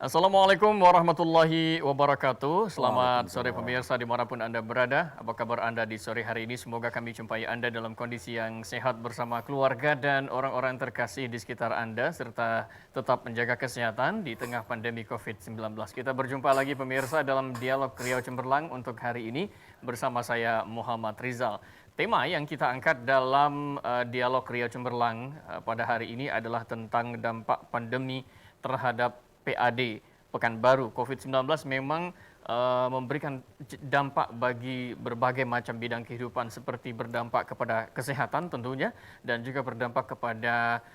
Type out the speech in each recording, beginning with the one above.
Assalamualaikum warahmatullahi wabarakatuh. Selamat sore Waalaikumsalam. pemirsa dimanapun Anda berada. Apa kabar Anda di sore hari ini? Semoga kami jumpai Anda dalam kondisi yang sehat bersama keluarga dan orang-orang terkasih di sekitar Anda, serta tetap menjaga kesehatan di tengah pandemi COVID-19. Kita berjumpa lagi pemirsa dalam Dialog Riau Cemerlang untuk hari ini bersama saya Muhammad Rizal. Tema yang kita angkat dalam Dialog Riau Cemerlang pada hari ini adalah tentang dampak pandemi terhadap PAD, Pekanbaru. COVID-19 memang memberikan dampak bagi berbagai macam bidang kehidupan seperti berdampak kepada kesehatan tentunya dan juga berdampak kepada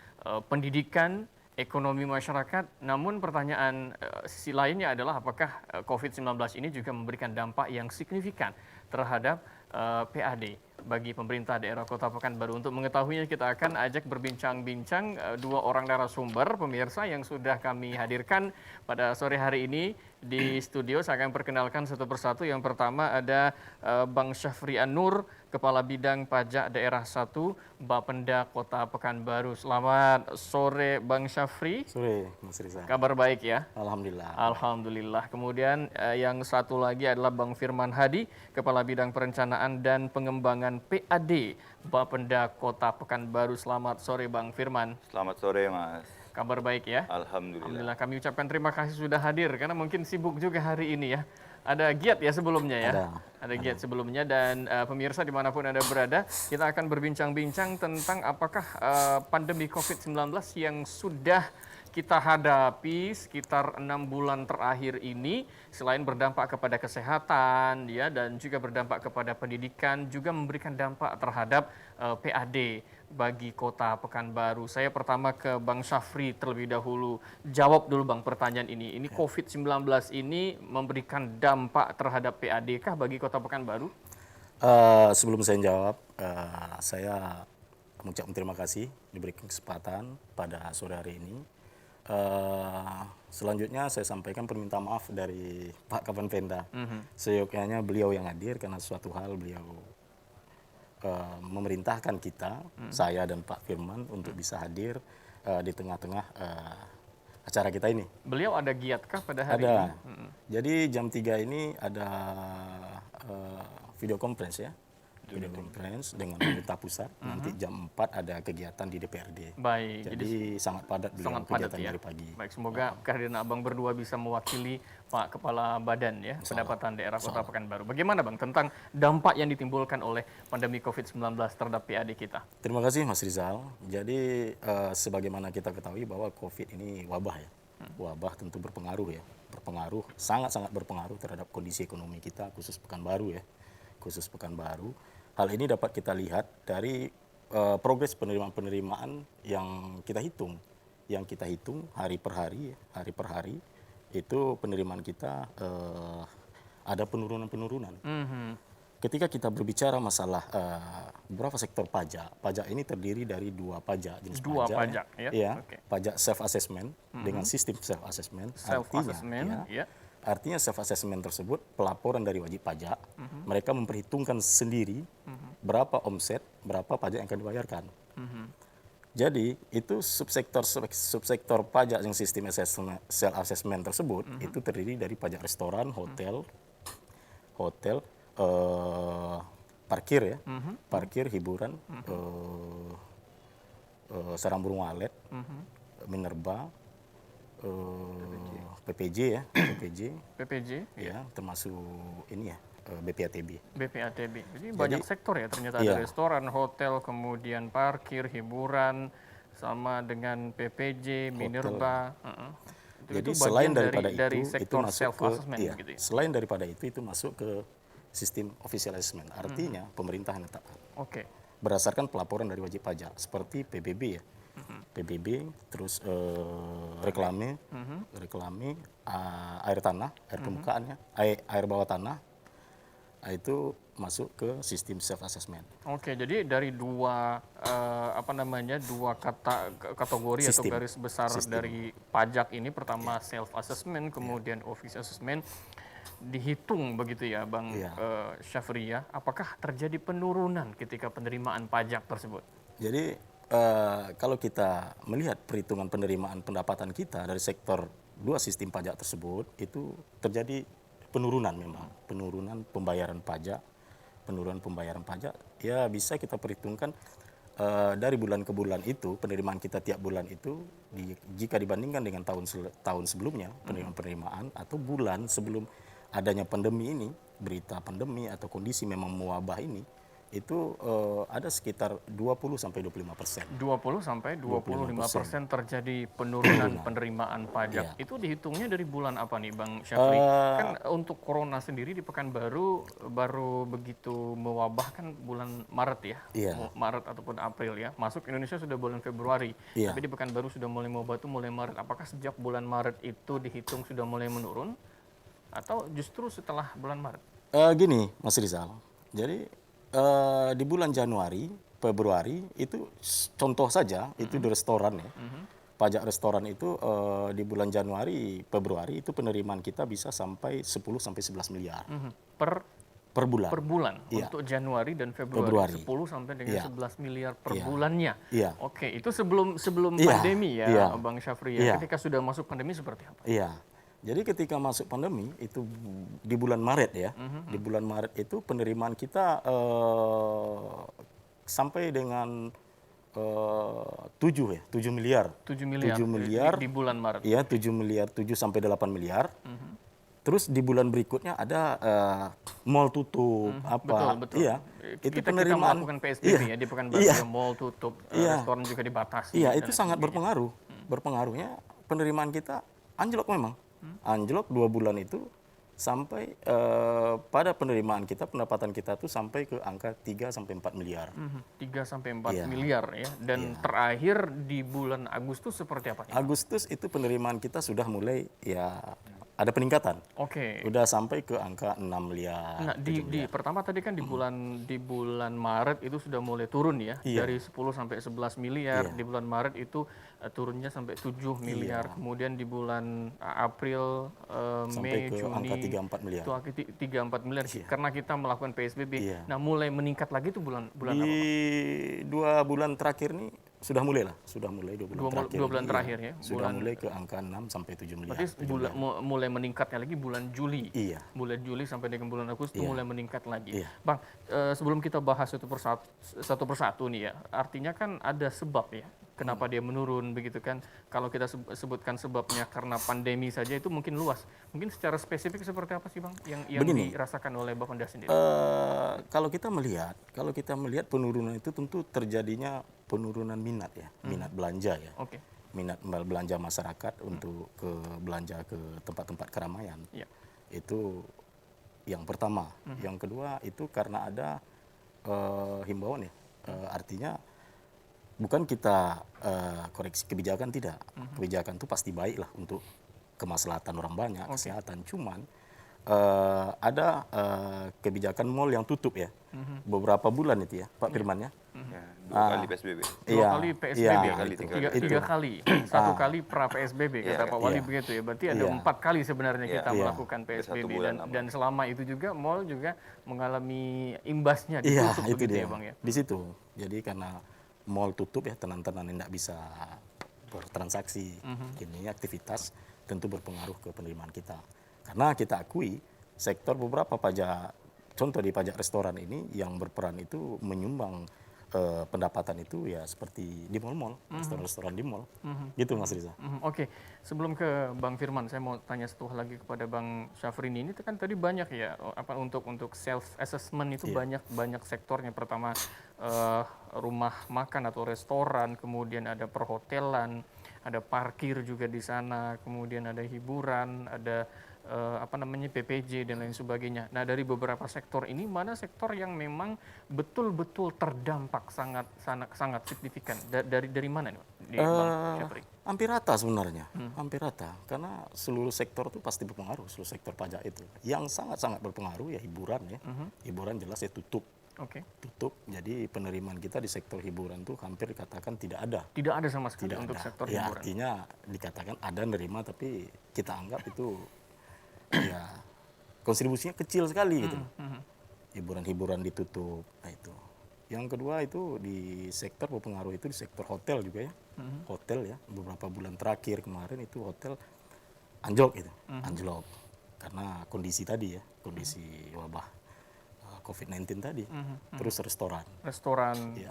pendidikan, ekonomi masyarakat. Namun pertanyaan sisi lainnya adalah apakah COVID-19 ini juga memberikan dampak yang signifikan terhadap PAD bagi pemerintah daerah Kota Pekanbaru. Untuk mengetahuinya kita akan ajak berbincang-bincang dua orang narasumber pemirsa yang sudah kami hadirkan pada sore hari ini di studio. Saya akan perkenalkan satu persatu. Yang pertama ada Bang Syafri An-Nur, Kepala Bidang Pajak Daerah 1 Bapenda Kota Pekanbaru. Selamat sore Bang Syafri. Sore, Mas Riza. Kabar baik ya? Alhamdulillah. Alhamdulillah. Kemudian yang satu lagi adalah Bang Firman Hadi, Kepala Bidang Perencanaan dan Pengembangan PAD Bapenda Kota Pekanbaru. Selamat sore Bang Firman. Selamat sore, Mas. Kabar baik ya? Alhamdulillah. Alhamdulillah, kami ucapkan terima kasih sudah hadir karena mungkin sibuk juga hari ini ya. Ada giat ya sebelumnya ya? Ada giat sebelumnya dan pemirsa dimanapun Anda berada, kita akan berbincang-bincang tentang apakah pandemi COVID-19 yang sudah kita hadapi sekitar 6 bulan terakhir ini selain berdampak kepada kesehatan ya dan juga berdampak kepada pendidikan juga memberikan dampak terhadap PAD bagi Kota Pekanbaru. Saya pertama ke Bang Syafri terlebih dahulu. Jawab dulu Bang pertanyaan ini. Ini COVID-19 ini memberikan dampak terhadap PAD kah bagi Kota Pekanbaru? Sebelum saya jawab, saya mengucapkan terima kasih diberikan kesempatan pada sore hari ini. Selanjutnya saya sampaikan permintaan maaf dari Pak Kapolda. Seyogyanya beliau yang hadir karena suatu hal beliau memerintahkan kita, saya dan Pak Firman untuk bisa hadir di tengah-tengah acara kita ini. Beliau ada giatkah pada hari Ada. ini? Jadi jam 3 ini ada video conference ya. Video conference dengan pemerintah pusat. Nanti jam 4 ada kegiatan di DPRD. Baik. Jadi sangat padat beliau Sangat padat kegiatan ya. dari pagi. Baik, semoga kehadiran Abang berdua bisa mewakili Pak Kepala Badan ya, Pendapatan Daerah Kota Pekanbaru. Bagaimana Bang tentang dampak yang ditimbulkan oleh pandemi COVID-19 terhadap PAD kita? Terima kasih Mas Rizal. Jadi sebagaimana kita ketahui bahwa COVID ini wabah ya. Wabah tentu berpengaruh ya. Berpengaruh, sangat-sangat berpengaruh terhadap kondisi ekonomi kita khusus Pekanbaru ya. Khusus Pekanbaru. Hal ini dapat kita lihat dari progres penerimaan-penerimaan yang kita hitung. Yang kita hitung hari per hari itu penerimaan kita ada penurunan-penurunan. Ketika kita berbicara masalah beberapa sektor pajak, pajak ini terdiri dari dua pajak jenis Dua pajak. pajak ya? Ya, Oke. pajak self assessment dengan sistem self assessment. Self-assessment ya. Artinya self assessment tersebut pelaporan dari wajib pajak, mereka memperhitungkan sendiri berapa omset, berapa pajak yang akan dibayarkan. Jadi itu subsektor pajak yang sistem self assessment tersebut itu terdiri dari pajak restoran, hotel, parkir ya, parkir, hiburan, sarang burung walet, minerba, PPJ ya, PPJ, ya, termasuk ini ya, BPATB. BPATB. Jadi banyak sektor ya ternyata ada Iya. restoran, hotel, kemudian parkir, hiburan, sama dengan PPJ, Minerba. Jadi Itu selain bagian daripada dari itu sektor masuk self ke assessment iya, gitu ya. selain daripada itu masuk ke sistem official assessment. Artinya pemerintah menetapkan Oke. berdasarkan pelaporan dari wajib pajak seperti PBB ya. PBB, terus reklame, air tanah, air permukaannya, air bawah tanah, itu masuk ke sistem self assessment. Oke, jadi dari dua dua kategori atau Sistem. garis besar dari pajak ini, pertama self assessment, kemudian office assessment, dihitung begitu ya, Bang Iya. Syafri ya. Apakah terjadi penurunan ketika penerimaan pajak tersebut? Jadi kalau kita melihat perhitungan penerimaan pendapatan kita dari sektor dua sistem pajak tersebut itu terjadi penurunan memang, penurunan pembayaran pajak ya bisa kita perhitungkan dari bulan ke bulan itu penerimaan kita tiap bulan itu jika dibandingkan dengan tahun sebelumnya penerimaan atau bulan sebelum adanya pandemi ini, berita pandemi atau kondisi memang mewabah ini itu ada sekitar 20 sampai 25%. 20 sampai 25% terjadi penurunan penerimaan pajak. Iya. Itu dihitungnya dari bulan apa nih Bang Syafri? Kan untuk corona sendiri di Pekanbaru baru begitu mewabah kan bulan Maret ya. Iya. Maret ataupun April ya. Masuk Indonesia sudah bulan Februari. Iya. Tapi di Pekanbaru sudah mulai mewabah itu mulai Maret. Apakah sejak bulan Maret itu dihitung sudah mulai menurun? Atau justru setelah bulan Maret? Gini Mas Rizal, jadi di bulan Januari, Februari itu contoh saja itu di restoran ya. Pajak restoran itu di bulan Januari, Februari itu penerimaan kita bisa sampai 10 sampai 11 miliar per bulan. Per bulan Iya. untuk Januari dan Februari. 10 sampai dengan 11 miliar per bulannya. Iya. Oke, itu sebelum Iya. pandemi ya, Iya. Bang Syafri ya. Iya. Ketika sudah masuk pandemi seperti apa? Iya. Jadi ketika masuk pandemi itu di bulan Maret ya, di bulan Maret itu penerimaan kita sampai dengan 7 miliar. 7 miliar, 7 miliar di bulan Maret. Iya, 7 miliar, 7 sampai 8 miliar. Terus di bulan berikutnya ada mall tutup, apa? Betul. Iya. Itu Kita penerimaan. melakukan PSBB Iya. ya di Pekanbaru Iya. ya, mall tutup, Iya. restoran juga dibatasi. Iya, dan itu lain sangat sebagainya. berpengaruh. Berpengaruhnya penerimaan kita anjlok memang. Anjlok 2 bulan itu sampai pada penerimaan kita, pendapatan kita tuh sampai ke angka 3 sampai 4 miliar. 3 sampai 4 Iya. miliar ya. Dan terakhir di bulan Agustus seperti apa nih? Agustus itu penerimaan kita sudah mulai ya ada peningkatan. Oke. Udah sampai ke angka 6 miliar. Nah, di pertama tadi kan di bulan Maret itu sudah mulai turun ya, Iya. dari 10 sampai 11 miliar. Di bulan Maret itu turunnya sampai 7 miliar. Kemudian di bulan April, Sampai Mei, ke Juni angka 3-4 miliar. itu 3-4 miliar karena kita melakukan PSBB. Iya. Nah, mulai meningkat lagi itu bulan Di apa, Pak? 2 bulan terakhir nih sudah mulai 2 bulan terakhir. 2 bulan ini, terakhir ya. Sudah mulai ke angka 6 sampai 7 miliar. Berarti mulai meningkatnya lagi bulan Juli. Iya. Bulan Juli sampai dengan bulan Agustus Iya. mulai meningkat lagi. Iya. Bang, sebelum kita bahas satu persatu nih ya, artinya kan ada sebab ya. Kenapa dia menurun begitu kan? Kalau kita sebutkan sebabnya karena pandemi saja itu mungkin luas. Mungkin secara spesifik seperti apa sih Bang yang Begini. dirasakan oleh Bapak Anda sendiri? Kalau kita melihat penurunan itu tentu terjadinya penurunan minat ya, minat belanja ya. Oke. Minat belanja masyarakat untuk belanja ke tempat-tempat keramaian. Iya. Itu yang pertama. Yang kedua itu karena ada himbauan ya. Artinya bukan kita koreksi kebijakan, tidak. Kebijakan itu pasti baik lah untuk kemaslahatan orang banyak, kesehatan. Cuman ada kebijakan mal yang tutup ya. Beberapa bulan itu ya, Pak Firman ya. Ya, 2 kali PSBB. Dua kali PSBB, iya, kali, itu. tiga kali, satu kali pra PSBB kata Iya, Pak Wali iya. begitu ya. Berarti ada Iya. 4 kali sebenarnya kita Iya. melakukan Ada 1 PSBB bulan dan selama itu juga mall juga mengalami imbasnya Iya, ditutup itu begitu dia. ya Bang ya. Di situ. Jadi karena mall tutup ya, tenan-tenan tidak bisa bertransaksi, ini aktivitas tentu berpengaruh ke penerimaan kita. Karena kita akui sektor beberapa pajak, contoh di pajak restoran ini yang berperan itu menyumbang pendapatan itu ya seperti di mall-mall, restoran-restoran di mall, gitu Mas Riza. Oke, sebelum ke Bang Firman, saya mau tanya satu hal lagi kepada Bang Syafrini. Ini kan tadi banyak ya, untuk self assessment itu banyak sektornya. Pertama rumah makan atau restoran, kemudian ada perhotelan, ada parkir juga di sana, kemudian ada hiburan, ada PPJ dan lain sebagainya. Nah, dari beberapa sektor ini mana sektor yang memang betul-betul terdampak sangat signifikan? Dari mana nih, di Bang Syafri? Hampir rata sebenarnya, hampir rata. Karena seluruh sektor itu pasti berpengaruh, seluruh sektor pajak itu. Yang sangat-sangat berpengaruh ya hiburan ya. Hiburan jelas ya tutup. Oke. Tutup, jadi penerimaan kita di sektor hiburan tuh hampir dikatakan tidak ada. Tidak ada sama sekali Tidak untuk ada. sektor Ya, hiburan. artinya dikatakan ada nerima tapi kita anggap itu ya kontribusinya kecil sekali gitu. Hiburan-hiburan ditutup. Nah itu. Yang kedua itu di sektor berpengaruh itu di sektor hotel juga ya. Hotel ya, beberapa bulan terakhir kemarin itu hotel anjlok itu, anjlok karena kondisi tadi ya, kondisi wabah COVID-19 tadi. Terus restoran. Restoran, Iya.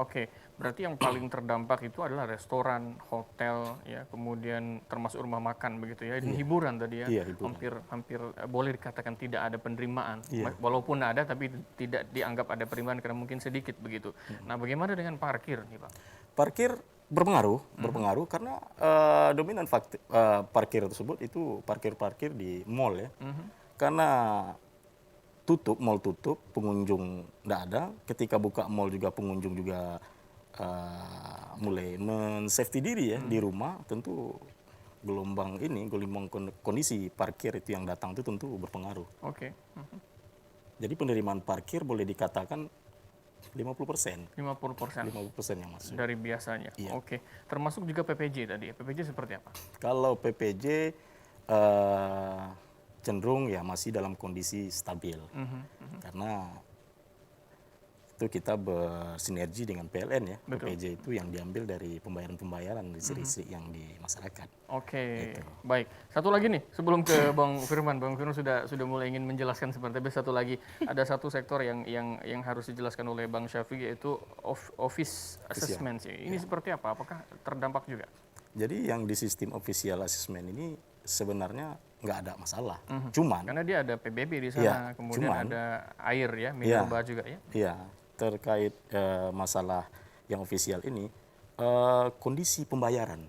oke. Berarti yang paling terdampak itu adalah restoran, hotel, ya, kemudian termasuk rumah makan begitu ya, dan hiburan tadi ya. Iya, hiburan. Hampir boleh dikatakan tidak ada penerimaan. Iya. Walaupun ada, tapi tidak dianggap ada penerimaan karena mungkin sedikit begitu. Nah, bagaimana dengan parkir nih, Pak? Parkir berpengaruh karena dominan parkir tersebut itu parkir di mall ya. Karena mall tutup, pengunjung tidak ada. Ketika buka mall juga pengunjung juga mulai men-safety diri ya di rumah. Tentu gelombang kondisi parkir itu yang datang itu tentu berpengaruh. Oke. Jadi penerimaan parkir boleh dikatakan 50%. 50% 50% yang masuk. dari biasanya. Iya. Oke. Termasuk juga PPJ tadi. PPJ seperti apa? Kalau PPJ cenderung ya masih dalam kondisi stabil. Karena itu kita bersinergi dengan PLN ya. Betul. PPJ itu yang diambil dari pembayaran-pembayaran listrik yang di masyarakat. Oke, baik. Satu lagi nih, sebelum ke Bang Firman sudah mulai ingin menjelaskan seperti itu. Satu lagi, ada satu sektor yang harus dijelaskan oleh Bang Syafri, yaitu office assessment. Ini seperti apa? Apakah terdampak juga? Jadi yang di sistem official assessment ini sebenarnya nggak ada masalah. Cuman, Karena dia ada PBB di sana, Iya, kemudian cuman- ada air ya, mineral juga ya. ya terkait masalah yang official ini, kondisi pembayaran.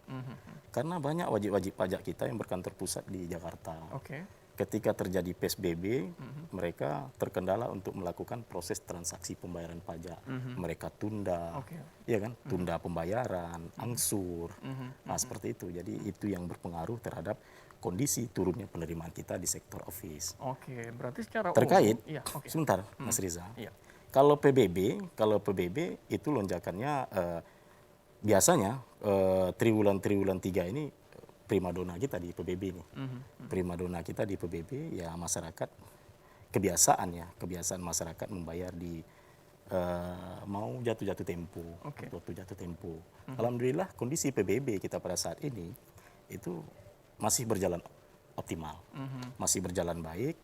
Karena banyak wajib-wajib pajak kita yang berkantor pusat di Jakarta. Oke. Ketika terjadi PSBB, mereka terkendala untuk melakukan proses transaksi pembayaran pajak. Mereka tunda, Oke. ya kan, tunda pembayaran, angsur, nah seperti itu. Jadi itu yang berpengaruh terhadap kondisi turunnya penerimaan kita di sektor office. Oke, berarti secara Terkait, umum, iya, oke. sebentar, Mas Riza. Iya. Kalau PBB itu lonjakannya biasanya triwulan 3 ini primadona kita di PBB ini. Primadona kita di PBB ya masyarakat kebiasaan masyarakat membayar di mau jatuh tempo, Oke. waktu jatuh tempo. Alhamdulillah kondisi PBB kita pada saat ini itu masih berjalan optimal, masih berjalan baik.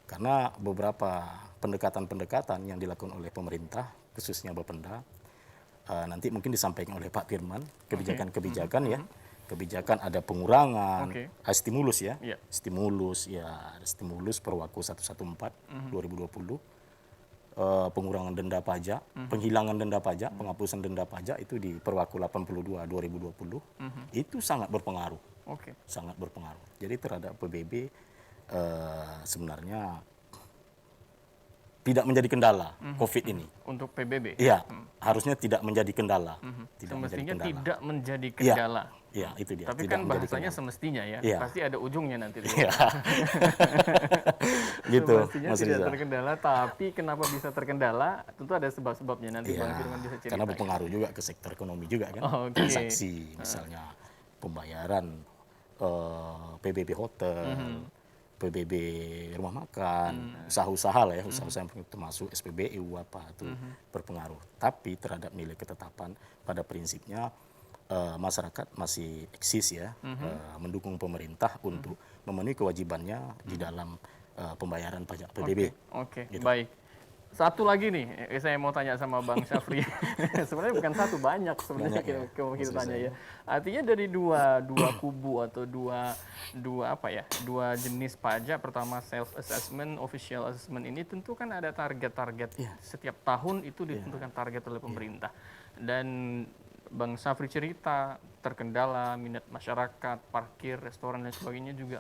Karena beberapa pendekatan-pendekatan yang dilakukan oleh pemerintah, khususnya Bapenda, nanti mungkin disampaikan oleh Pak Firman, kebijakan-kebijakan ya, kebijakan ada pengurangan, Oke. stimulus ya, Iya. stimulus Perwaku 114 2020, pengurangan denda pajak, penghilangan denda pajak, penghapusan denda pajak itu di Perwaku 82 2020, itu sangat berpengaruh. Oke. Sangat berpengaruh. Jadi terhadap PBB sebenarnya tidak menjadi kendala COVID ini. Untuk PBB. Iya, harusnya tidak menjadi kendala. Tidak menjadi Semestinya kendala. tidak menjadi Iya. kendala. Iya, itu dia. Tapi tidak kan menjadi bahasanya kendala. semestinya ya, Iya. pasti ada ujungnya nanti. Iya. Gitu, Semestinya Mas tidak Riza. terkendala, tapi kenapa bisa terkendala? Tentu ada sebab-sebabnya nanti Iya, Bang Firman bisa cerita. karena berpengaruh juga ke sektor ekonomi juga kan. Oh, oke. Transaksi, misalnya pembayaran PBB hotel, PBB rumah makan, usaha-usaha lah ya, usaha-usaha yang termasuk SPBU apa itu berpengaruh. Tapi terhadap nilai ketetapan pada prinsipnya masyarakat masih eksis ya, mendukung pemerintah untuk memenuhi kewajibannya di dalam pembayaran pajak PBB. Oke, Gitu. baik. Satu lagi nih, saya mau tanya sama Bang Syafri. Sebenarnya bukan satu, banyak sebenarnya Banyak ya, kita Mas tanya Riza. ya. Artinya dari dua kubu atau dua jenis pajak, pertama self assessment, official assessment ini tentu kan ada target-target setiap tahun itu ditentukan target oleh pemerintah. Dan Bang Syafri cerita terkendala minat masyarakat, parkir, restoran dan sebagainya juga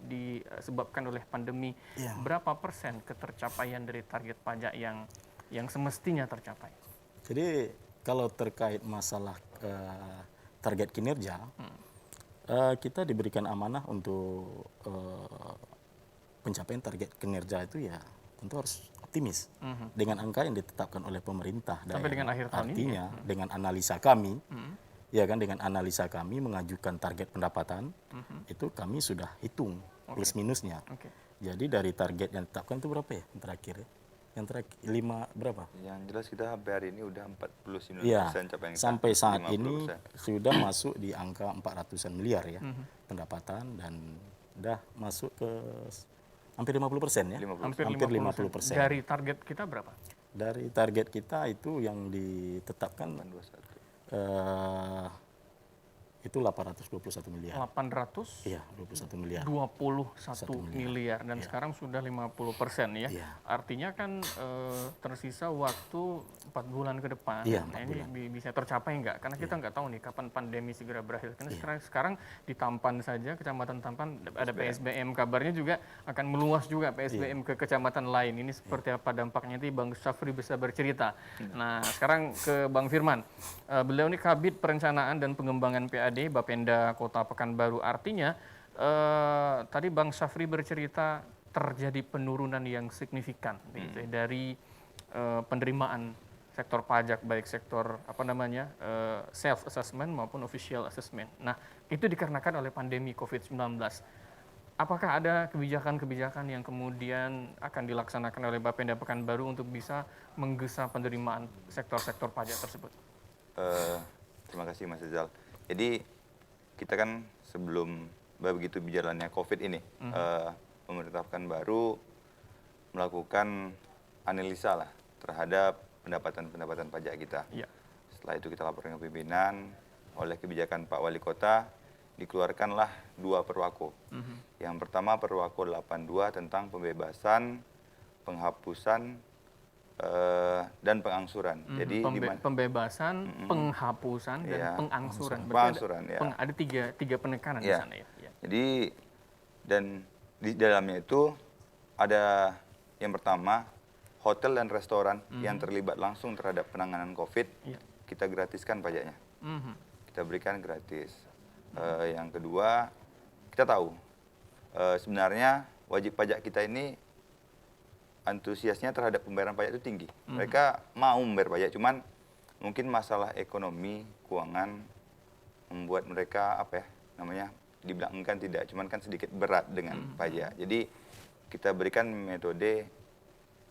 disebabkan oleh pandemi. Iya. Berapa persen ketercapaian dari target pajak yang semestinya tercapai? Jadi kalau terkait masalah target kinerja, kita diberikan amanah untuk pencapaian target kinerja itu ya tentu harus optimis dengan angka yang ditetapkan oleh pemerintah. Sampai dengan akhir tahun ini, artinya dengan analisa kami, ya kan, dengan analisa kami mengajukan target pendapatan itu kami sudah hitung plus minusnya. Oke. Jadi dari target yang ditetapkan itu berapa ya yang terakhir ya? Yang terakhir 5 berapa? Yang jelas kita sampai hari ini udah 49% Iya, capaian kita. sampai saat ini 50%. sudah masuk di angka 400-an miliar ya pendapatan, dan udah masuk ke hampir 50% ya. 50%. Hampir 50%. 50%. Dari target kita berapa? Dari target kita itu yang ditetapkan 21. itu 821 miliar. 821 Iya, 21 miliar. miliar dan sekarang sudah 50% ya. Iya. Artinya kan tersisa waktu 4 bulan ke depan. Iya, Nah, 4 ini bisa tercapai nggak? Karena kita nggak tahu nih kapan pandemi segera berakhir. Karena sekarang di Tampan saja, Kecamatan Tampan ada PSBM, kabarnya juga akan meluas juga PSBM ke kecamatan lain. Ini seperti apa dampaknya, nanti Bang Syafri bisa bercerita. Nah, sekarang ke Bang Firman. Beliau ini Kabid Perencanaan dan Pengembangan PAD Bapenda Kota Pekanbaru. Artinya tadi Bang Syafri bercerita terjadi penurunan yang signifikan gitu, dari penerimaan sektor pajak, baik sektor self assessment maupun official assessment. Nah, itu dikarenakan oleh pandemi COVID-19. Apakah ada kebijakan-kebijakan yang kemudian akan dilaksanakan oleh Bapenda Pekanbaru untuk bisa menggesa penerimaan sektor-sektor pajak tersebut? Terima kasih Mas Rizal. Jadi kita kan sebelum begitu berjalannya COVID ini, pemerintah Pekanbaru melakukan analisa lah terhadap pendapatan pajak kita. Iya. Setelah itu kita laporkan ke pimpinan, oleh kebijakan Pak Wali Kota dikeluarkanlah 2 perwako. Yang pertama Perwako 82 tentang pembebasan, penghapusan dan pengangsuran. Jadi pembebasan, penghapusan, dan Iya, pengangsuran. pengangsuran, ya. Ada tiga penekanan di Ya. sana ya. Ya. Jadi dan di dalamnya itu ada yang pertama hotel dan restoran yang terlibat langsung terhadap penanganan COVID, Iya. kita gratiskan pajaknya. Mhm. Kita berikan gratis. Yang kedua, kita tahu sebenarnya wajib pajak kita ini antusiasnya terhadap pembayaran pajak itu tinggi. Mereka mau membayar pajak, cuman mungkin masalah ekonomi, keuangan membuat mereka dibilang enggan tidak, cuman kan sedikit berat dengan pajak. Jadi kita berikan metode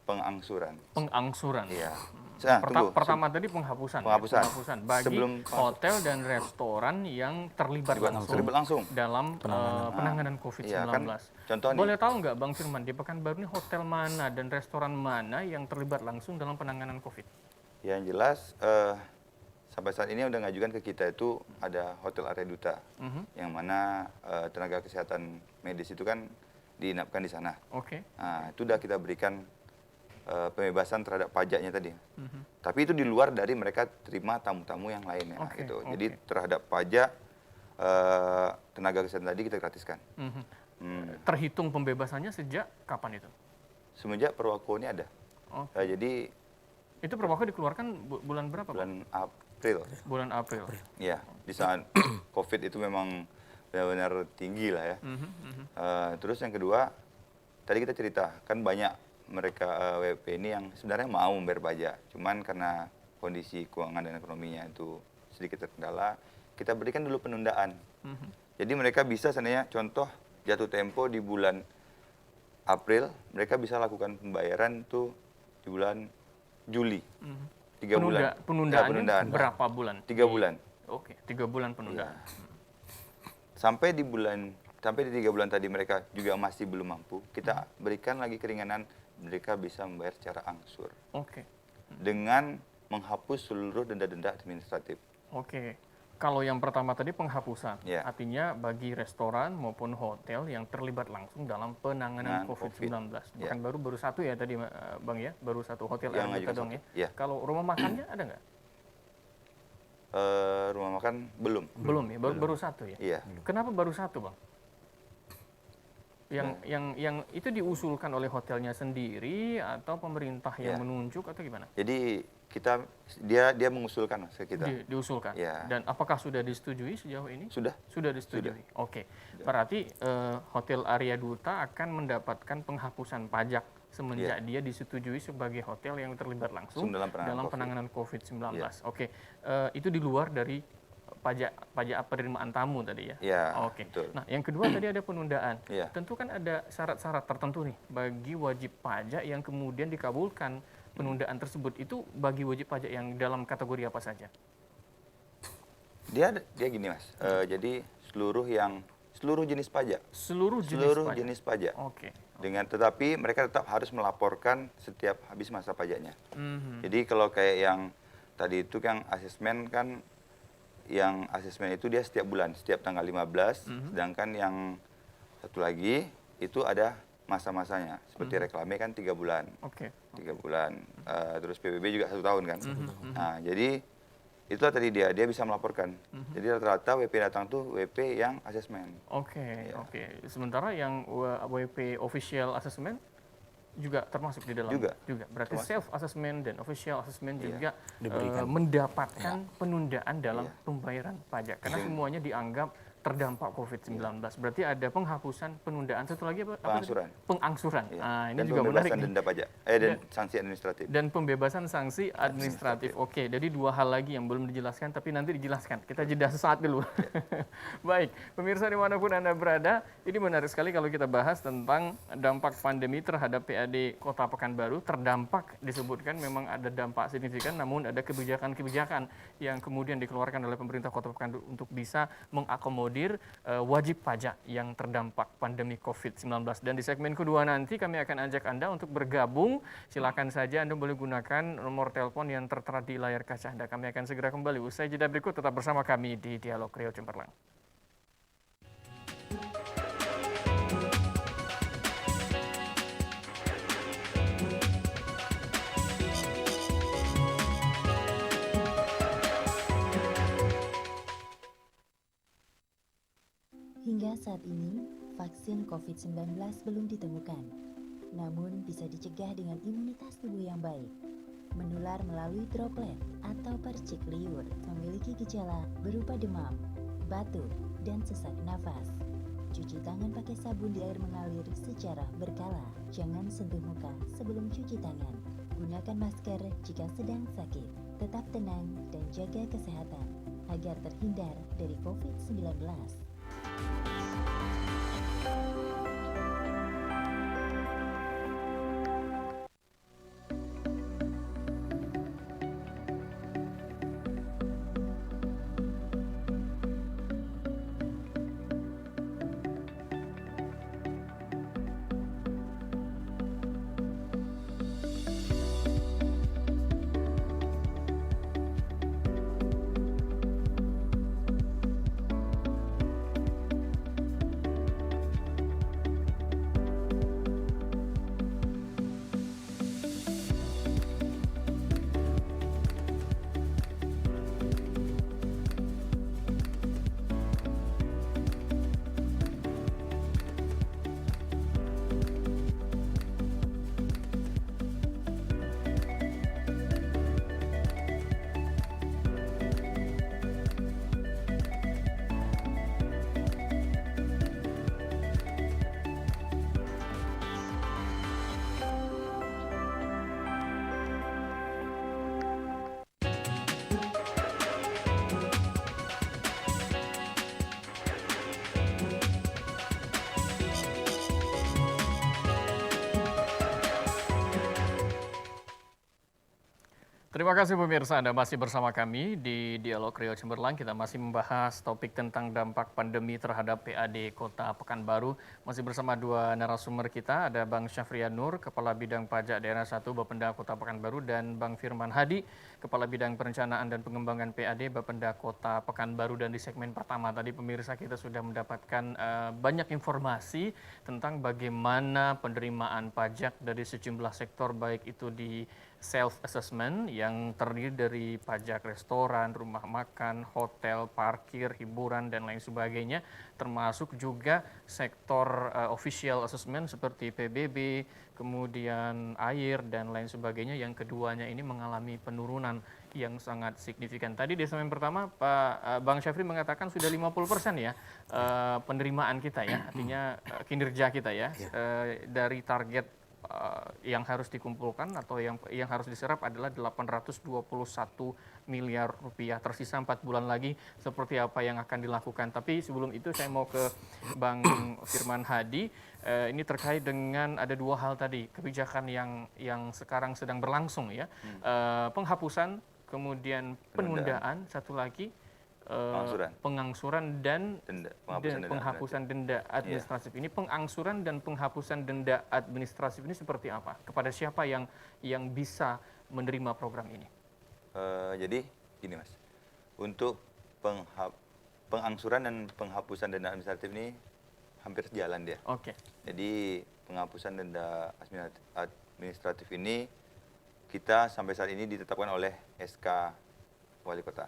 pengangsuran. Pengangsuran. Iya. Nah, tunggu. Pertama tadi penghapusan. Penghapusan. Bagi Sebelum hotel dan restoran yang terlibat langsung dalam penanganan COVID-19. Iya, kan, contoh nih. Boleh tahu nggak Bang Firman, di Pekanbaru ini hotel mana dan restoran mana yang terlibat langsung dalam penanganan COVID? Yang jelas sampai saat ini udah ngajukan ke kita itu ada Hotel Arya Duta, yang mana tenaga kesehatan medis itu kan diinapkan di sana. Oke. Nah, itu udah kita berikan pembebasan terhadap pajaknya tadi. Tapi itu di luar dari mereka terima tamu-tamu yang lainnya. Oke, Gitu. oke. Jadi terhadap pajak tenaga kesehatan tadi kita gratiskan. Terhitung pembebasannya sejak kapan itu? Semenjak Perwako ini ada. Oke. Jadi Itu perwako dikeluarkan bulan berapa, Bang? bulan April. Bulan April. Ya, di saat COVID itu memang benar-benar tinggi lah ya. Terus yang kedua, tadi kita cerita, kan banyak mereka WP ini yang sebenarnya mau membayar pajak. Cuman karena kondisi keuangan dan ekonominya itu sedikit terkendala, kita berikan dulu penundaan. Jadi mereka bisa sebenarnya contoh jatuh tempo di bulan April, mereka bisa lakukan pembayaran itu di bulan Juli. 3 bulan. Penundaannya penundaan. berapa bulan? 3 bulan. Oke, 3 bulan penundaan. Sampai di 3 bulan tadi mereka juga masih belum mampu, kita berikan lagi keringanan, mereka bisa membayar secara angsur. Oke. Dengan menghapus seluruh denda-denda administratif. Oke. Kalau yang pertama tadi penghapusan, Ya. artinya bagi restoran maupun hotel yang terlibat langsung dalam penanganan COVID-19. Ya. Bukan baru satu ya tadi Bang ya, baru satu hotel Yang Arya Duta ngajukan dong satu. ya. Ya. Kalau rumah makannya ada nggak? Rumah makan belum. Belum ya, baru satu ya. Iya. Kenapa baru satu, Bang? Yang itu diusulkan oleh hotelnya sendiri atau pemerintah yang Ya. menunjuk atau gimana? Jadi dia mengusulkan ke kita. Diusulkan. Ya. Dan apakah sudah disetujui sejauh ini? Sudah. Sudah disetujui. Oke. Berarti Hotel Arya Duta akan mendapatkan penghapusan pajak semenjak dia disetujui sebagai hotel yang terlibat langsung Dalam dalam penanganan penanganan COVID-19. Ya. Oke. Itu di luar dari pajak penerimaan tamu tadi ya. Ya, Oke. betul. Nah, yang kedua tadi ada penundaan. Iya. Tentu kan ada syarat-syarat tertentu nih bagi wajib pajak yang kemudian dikabulkan penundaan tersebut. Itu bagi wajib pajak yang dalam kategori apa saja? Dia gini Mas, jadi seluruh jenis pajak. Seluruh jenis Seluruh pajak. jenis pajak. Oke. Tetapi mereka tetap harus melaporkan setiap habis masa pajaknya. Mhm. Jadi kalau kayak yang tadi itu kan asesmen kan, yang asesmen itu dia setiap bulan, setiap tanggal 15, sedangkan yang satu lagi itu ada masa-masanya. Seperti reklame kan 3 bulan. Oke. 3 bulan. Terus PBB juga 1 tahun kan. Nah, jadi itulah tadi dia bisa melaporkan. Jadi rata-rata WP datang tuh WP yang asesmen. Oke, Ya. oke. Sementara yang WP official assessment juga termasuk di dalam Juga. Berarti Termasuk. self assessment dan official assessment Iya. juga Diberikan. mendapatkan penundaan dalam Iya. pembayaran pajak karena semuanya dianggap terdampak COVID-19. Berarti ada penghapusan penundaan. Satu lagi apa? Pengangsuran. Pengangsuran. Iya. Nah, ini Dan juga menarik pembebasan nih. denda pajak. Dan sanksi administratif. Dan pembebasan sanksi administratif. Oke, jadi 2 hal lagi yang belum dijelaskan, tapi nanti dijelaskan. Kita jeda sesaat dulu. Baik, pemirsa dimanapun Anda berada, ini menarik sekali kalau kita bahas tentang dampak pandemi terhadap PAD Kota Pekanbaru. Terdampak disebutkan memang ada dampak signifikan, namun ada kebijakan-kebijakan yang kemudian dikeluarkan oleh pemerintah Kota Pekanbaru untuk bisa mengakomodir wajib pajak yang terdampak pandemi COVID-19. Dan di segmen kedua nanti kami akan ajak Anda untuk bergabung. Silakan saja Anda boleh gunakan nomor telepon yang tertera di layar kaca Anda. Kami akan segera kembali. Usai jeda berikut tetap bersama kami di Dialog Rio Cemperlang. Hingga saat ini, vaksin COVID-19 belum ditemukan. Namun bisa dicegah dengan imunitas tubuh yang baik. Menular melalui droplet atau percik liur, memiliki gejala berupa demam, batuk, dan sesak nafas. Cuci tangan pakai sabun di air mengalir secara berkala. Jangan sentuh muka sebelum cuci tangan. Gunakan masker jika sedang sakit. Tetap tenang dan jaga kesehatan agar terhindar dari COVID-19. Terima kasih pemirsa, Anda masih bersama kami di Dialog Rio Cemberlang. Kita masih membahas topik tentang dampak pandemi terhadap PAD Kota Pekanbaru. Masih bersama 2 narasumber kita, ada Bang Syafrian Nur, Kepala Bidang Pajak Daerah 1 Bapenda Kota Pekanbaru, dan Bang Firman Hadi, Kepala Bidang Perencanaan dan Pengembangan PAD Bapenda Kota Pekanbaru. Dan di segmen pertama tadi pemirsa kita sudah mendapatkan banyak informasi tentang bagaimana penerimaan pajak dari sejumlah sektor, baik itu di self-assessment yang terdiri dari pajak restoran, rumah makan, hotel, parkir, hiburan, dan lain sebagainya, termasuk juga sektor official assessment seperti PBB, kemudian air, dan lain sebagainya, yang keduanya ini mengalami penurunan yang sangat signifikan. Tadi di segmen pertama Pak Bang Syafri mengatakan sudah 50% ya penerimaan kita ya, artinya kinerja kita ya, dari target yang harus dikumpulkan atau yang harus diserap adalah 821 miliar rupiah. Tersisa 4 bulan lagi seperti apa yang akan dilakukan. Tapi sebelum itu saya mau ke Bang Firman Hadi. Ini terkait dengan ada dua hal tadi, kebijakan yang sekarang sedang berlangsung ya. Penghapusan, kemudian penundaan, satu lagi pengangsuran dan penghapusan denda administratif. Ini pengangsuran dan penghapusan denda administratif ini seperti apa? Kepada siapa yang bisa menerima program ini? Jadi gini Mas, untuk pengangsuran dan penghapusan denda administratif ini hampir sejalan dia. Oke. Jadi penghapusan denda administratif ini kita sampai saat ini ditetapkan oleh SK Wali Kota.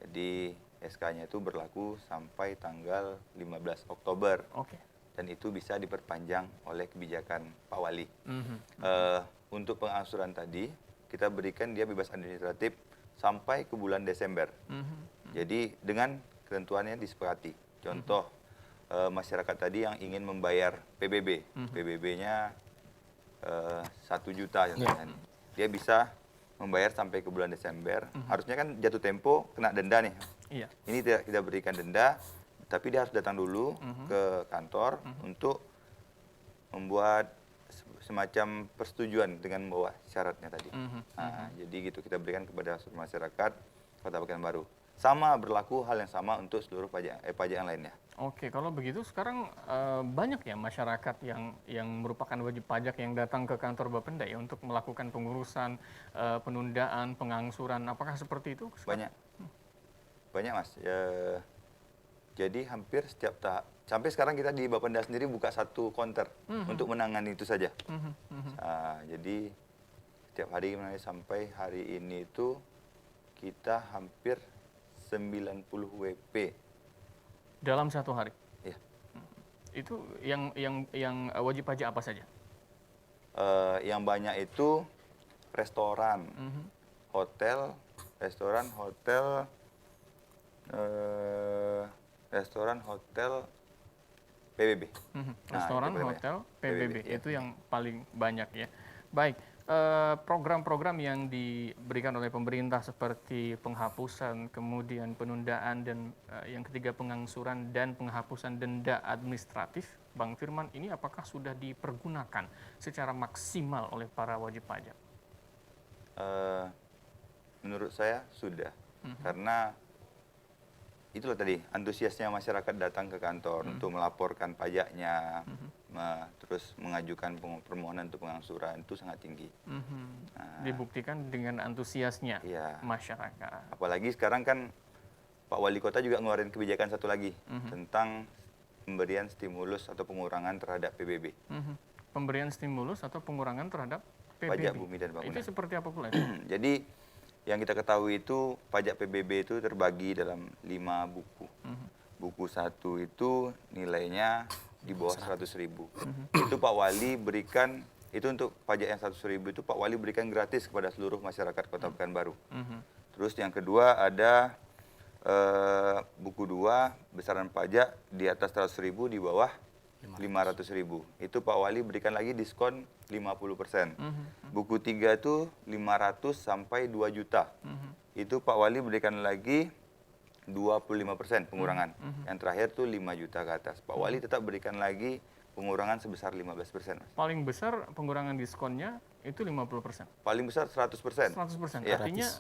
Jadi SK-nya itu berlaku sampai tanggal 15 Oktober. Oke. Dan itu bisa diperpanjang oleh kebijakan Pak Wali. Untuk pengangsuran tadi, kita berikan dia bebas administratif sampai ke bulan Desember. Jadi dengan ketentuannya disepakati. Contoh, masyarakat tadi yang ingin membayar PBB, PBB-nya 1 juta contohnya. Dia bisa membayar sampai ke bulan Desember. Harusnya kan jatuh tempo kena denda nih. Iya. Ini tidak kita berikan denda, tapi dia harus datang dulu ke kantor untuk membuat semacam persetujuan dengan membawa syaratnya tadi. Jadi gitu kita berikan kepada seluruh masyarakat Kota Pekanbaru. Sama berlaku hal yang sama untuk seluruh pajak yang lainnya. Oke, kalau begitu sekarang banyak ya masyarakat yang merupakan wajib pajak yang datang ke kantor Bapenda ya untuk melakukan pengurusan, penundaan, pengangsuran. Apakah seperti itu? Banyak Mas. Jadi hampir setiap sampai sekarang kita di Bapenda sendiri buka 1 counter untuk menangani itu saja. Jadi setiap hari sampai hari ini itu kita hampir 90 WP. Dalam 1 hari? Iya. Itu yang wajib pajak apa saja? Yang banyak itu restoran, hotel, PBB. Restoran, hotel, PBB. Iya. Itu yang paling banyak ya. Baik, program-program yang diberikan oleh pemerintah seperti penghapusan, kemudian penundaan, dan yang ketiga pengangsuran dan penghapusan denda administratif, Bang Firman, ini apakah sudah dipergunakan secara maksimal oleh para wajib pajak? Menurut saya sudah, karena itulah tadi antusiasnya masyarakat datang ke kantor untuk melaporkan pajaknya, terus mengajukan permohonan untuk pengangsuran itu sangat tinggi. Dibuktikan dengan antusiasnya masyarakat. Apalagi sekarang kan Pak Wali Kota juga ngeluarin kebijakan satu lagi tentang pemberian stimulus atau pengurangan terhadap PBB. Pemberian stimulus atau pengurangan terhadap PBB. Pajak bumi dan bangunan. Itu seperti apa pula itu? Jadi yang kita ketahui itu pajak PBB itu terbagi dalam 5 buku. Buku 1 itu nilainya di bawah 100.000. Itu Pak Wali berikan, itu untuk pajak yang 100.000 itu Pak Wali berikan gratis kepada seluruh masyarakat Kota Pekanbaru. Terus yang kedua ada buku 2 besaran pajak di atas 100.000 di bawah 500.000. Itu Pak Wali berikan lagi diskon 50%. Buku 3 itu 500 sampai 2 juta. Itu Pak Wali berikan lagi 25% pengurangan. Yang terakhir tuh 5 juta ke atas. Pak Wali tetap berikan lagi pengurangan sebesar 15%. Mas. Paling besar pengurangan diskonnya itu 50%. Paling besar 100%. 100%. Ya. Artinya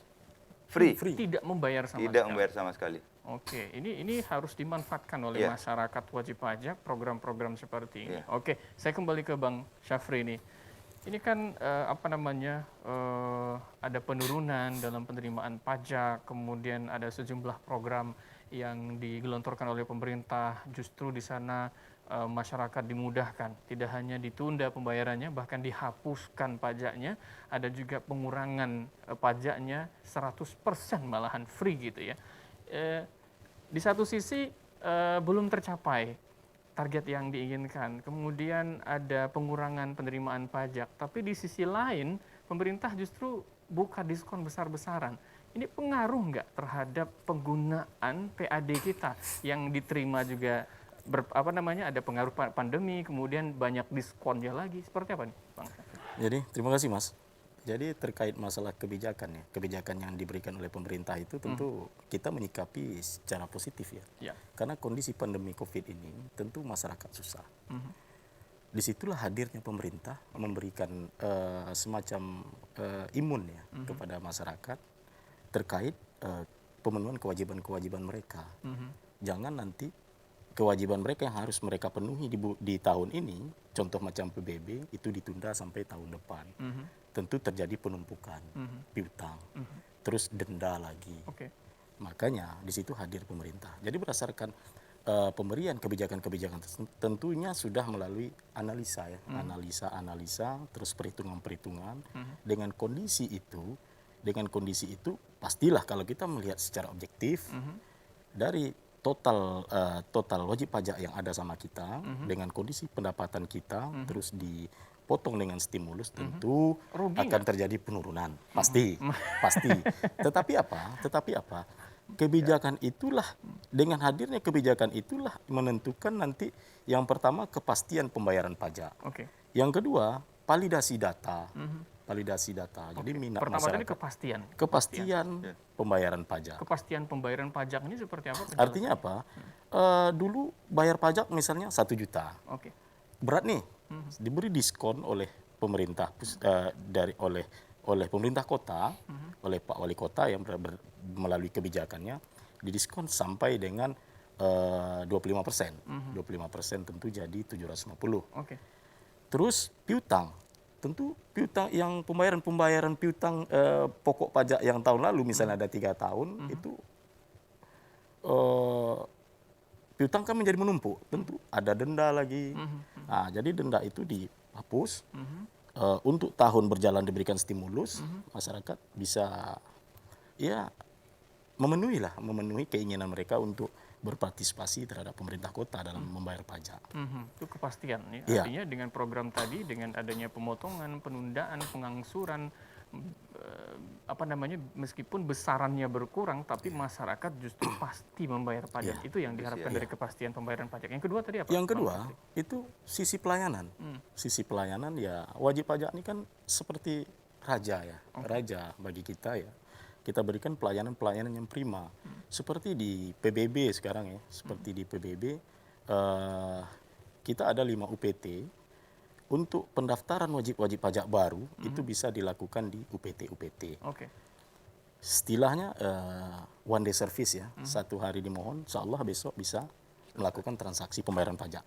Free. tidak membayar sama Tidak sekali. membayar sama sekali. Oke, ini harus dimanfaatkan oleh masyarakat wajib pajak program-program seperti ini. Oke, saya kembali ke Bang Syafri nih. Ini kan ada penurunan dalam penerimaan pajak, kemudian ada sejumlah program yang digelontorkan oleh pemerintah. Justru di sana masyarakat dimudahkan, tidak hanya ditunda pembayarannya, bahkan dihapuskan pajaknya, ada juga pengurangan pajaknya 100% malahan free gitu ya. Di satu sisi belum tercapai target yang diinginkan, kemudian ada pengurangan penerimaan pajak, tapi di sisi lain pemerintah justru buka diskon besar-besaran. Ini pengaruh nggak terhadap penggunaan PAD kita yang diterima juga ada pengaruh pandemi, kemudian banyak diskonnya lagi, seperti apa nih Bang? Jadi terima kasih Mas. Jadi terkait masalah kebijakan ya, kebijakan yang diberikan oleh pemerintah itu tentu kita menyikapi secara positif ya. Ya. Karena kondisi pandemi COVID ini tentu masyarakat susah. Disitulah hadirnya pemerintah memberikan semacam imun ya kepada masyarakat terkait pemenuhan kewajiban-kewajiban mereka. Jangan nanti kewajiban mereka yang harus mereka penuhi di tahun ini, contoh macam PBB itu ditunda sampai tahun depan. Tentu terjadi penumpukan piutang, terus denda lagi. Oke. Makanya di situ hadir pemerintah. Jadi berdasarkan pemberian kebijakan-kebijakan tentunya sudah melalui analisa ya, analisa, terus perhitungan-perhitungan. Dengan kondisi itu pastilah kalau kita melihat secara objektif dari total wajib pajak yang ada sama kita dengan kondisi pendapatan kita terus dipotong dengan stimulus tentu akan terjadi penurunan pasti. Tetapi apa kebijakan itulah, dengan hadirnya kebijakan itulah menentukan nanti yang pertama kepastian pembayaran pajak. Oke. Yang kedua validasi data. Jadi minat Pertama masyarakat. tadi kepastian. Kepastian pembayaran pajak. Kepastian pembayaran pajak ini seperti apa? Artinya apa? Dulu bayar pajak misalnya 1 juta. Oke. Berat nih, diberi diskon oleh pemerintah oleh pemerintah kota, oleh Pak Wali Kota yang melalui kebijakannya didiskon sampai dengan 25%. 25% tentu jadi 750. Oke. Terus piutang, tentu piutang yang pembayaran piutang pokok pajak yang tahun lalu misalnya ada 3 tahun itu piutang kan menjadi menumpuk, tentu ada denda lagi. Nah, jadi denda itu dihapus. Untuk tahun berjalan diberikan stimulus, masyarakat bisa ya memenuhi keinginan mereka untuk berpartisipasi terhadap pemerintah kota dalam membayar pajak. Itu kepastian ya. Iya. Artinya dengan program tadi, dengan adanya pemotongan, penundaan, pengangsuran, meskipun besarannya berkurang, tapi masyarakat justru pasti membayar pajak. Itu yang diharapkan dari kepastian pembayaran pajak. Yang kedua tadi apa? Yang kedua itu sisi pelayanan. Sisi pelayanan ya wajib pajak ini kan seperti raja ya, raja bagi kita ya. Kita berikan pelayanan-pelayanan yang prima. Seperti di PBB sekarang ya, seperti di PBB kita ada 5 UPT. Untuk pendaftaran wajib pajak baru itu bisa dilakukan di UPT. Oke. Istilahnya one day service ya, 1 hari dimohon, insya Allah besok bisa melakukan transaksi pembayaran pajak.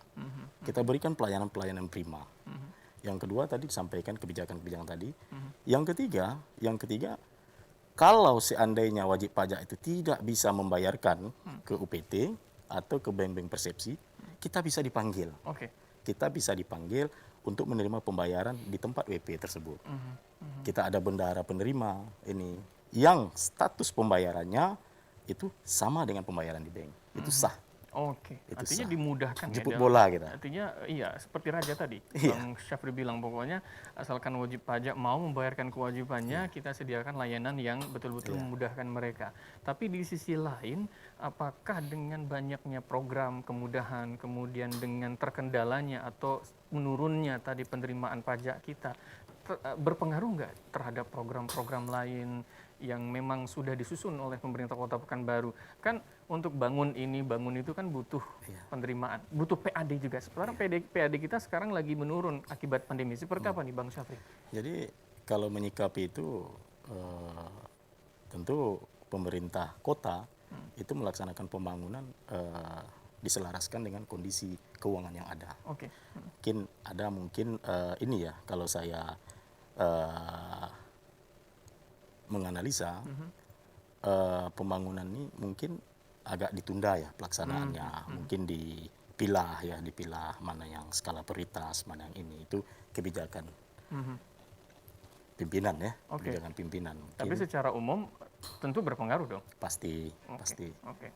Kita berikan pelayanan-pelayanan prima. Yang kedua tadi disampaikan kebijakan-kebijakan tadi. Yang ketiga, kalau seandainya wajib pajak itu tidak bisa membayarkan ke UPT atau ke bank-bank persepsi, kita bisa dipanggil. Oke. Kita bisa dipanggil untuk menerima pembayaran di tempat WP tersebut. Kita ada bendahara penerima ini yang status pembayarannya itu sama dengan pembayaran di bank. Itu sah. Oke. Itu Artinya sah. dimudahkan Jemput ya. bola kita. Artinya iya, seperti raja tadi. Iya. Bang Syafri bilang pokoknya asalkan wajib pajak mau membayarkan kewajibannya, kita sediakan layanan yang betul-betul memudahkan mereka. Tapi di sisi lain, apakah dengan banyaknya program kemudahan, kemudian dengan terkendalanya atau menurunnya tadi penerimaan pajak kita, berpengaruh nggak terhadap program-program lain yang memang sudah disusun oleh pemerintah Kota Pekanbaru? Kan untuk bangun itu kan butuh penerimaan, butuh PAD juga. Sekarang PAD kita sekarang lagi menurun akibat pandemi. Seperti apa nih Bang Syafri? Jadi kalau menyikapi itu tentu pemerintah kota itu melaksanakan pembangunan diselaraskan dengan kondisi keuangan yang ada. Oke. Mungkin ini ya kalau saya menganalisa pembangunan ini mungkin agak ditunda ya pelaksanaannya, mungkin dipilah mana yang skala prioritas, mana yang ini, itu kebijakan pimpinan ya, kebijakan pimpinan. Tapi secara umum tentu berpengaruh dong. Pasti. Oke.